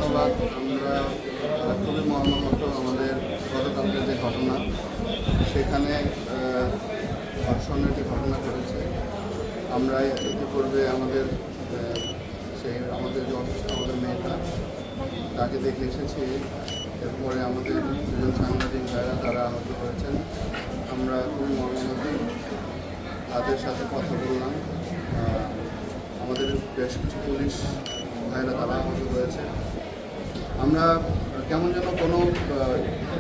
ধন্যবাদ। আমরা খুবই মর্মাহত আমাদের গতকালকে যে ঘটনা, সেখানে ধর্ষণের যে ঘটনা ঘটেছে। আমরা ইতিপূর্বে আমাদের যে অসুস্থ আমাদের মেয়েটা, তাকে দেখে এসেছি। এরপরে আমাদের দুজন সাংবাদিক ভাইরা তারা আহত হয়েছেন। আমরা খুবই মর্মাহত। তাদের সাথে কথা বললাম। আমাদের বেশ কিছু পুলিশ ভাইরা তারা আহত হয়েছে। আমরা কেমন যেন কোনো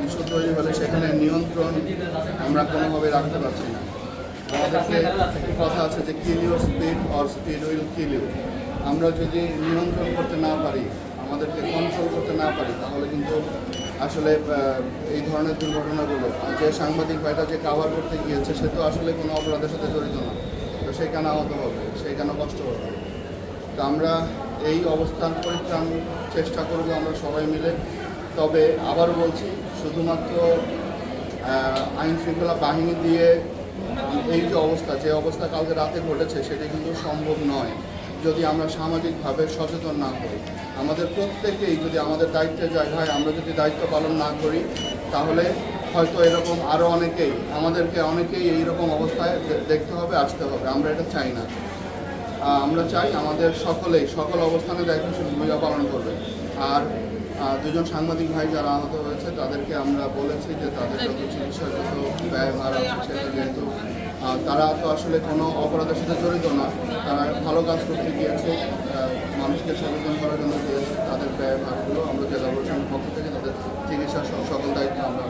ইস্যু তৈরি হলে সেখানে নিয়ন্ত্রণ আমরা কোনোভাবে রাখতে পারছি না। আমাদেরকে কথা আছে যে kill your speed or speed will kill you. আমরা যদি নিয়ন্ত্রণ করতে না পারি, আমাদেরকে কন্ট্রোল করতে না পারি, তাহলে কিন্তু আসলে এই ধরনের দুর্ঘটনাগুলো, যে সাংবাদিক ভাইটা যে কাভার করতে গিয়েছে সে তো আসলে কোনো অপরাধের সাথে জড়িত না, তো সে কেন আহত হবে, সে কেন কষ্ট হবে। তো আমরা এই অবস্থান পরিত্রাণ চেষ্টা করব আমরা সবাই মিলে। তবে আবার বলছি, শুধুমাত্র আইন শৃঙ্খলা বাহিনী দিয়ে এই যে অবস্থা কালকে রাতে ঘটেছে, সেটা কিন্তু সম্ভব নয় যদি আমরা সামাজিকভাবে সচেতন না হই। আমাদের প্রত্যেকেই যদি আমাদের দায়িত্বে যায়, হয় আমরা যদি দায়িত্ব পালন না করি, তাহলে হয়তো এরকম আরও অনেকেই এইরকম অবস্থায় দেখতে হবে, আসতে হবে। আমরা এটা চাই না। আমরা চাই আমাদের সকল অবস্থানে দায়িত্বশীল ভূমিকা পালন করবে। আর দুজন সাংবাদিক ভাই যারা আহত হয়েছে তাদেরকে আমরা বলেছি যে তাদের যত চিকিৎসার যত ব্যয়ভার আছে, সেটা যেহেতু তারা তো আসলে কোনো অপরাধের সাথে জড়িত না, তারা ভালো কাজ করতে গিয়েছে, মানুষকে সচেতন করার জন্য গিয়েছে, তাদের ব্যয়ভারগুলো আমরা জেলা প্রশাসনের পক্ষ থেকে তাদের চিকিৎসার সকল দায়িত্ব আমরা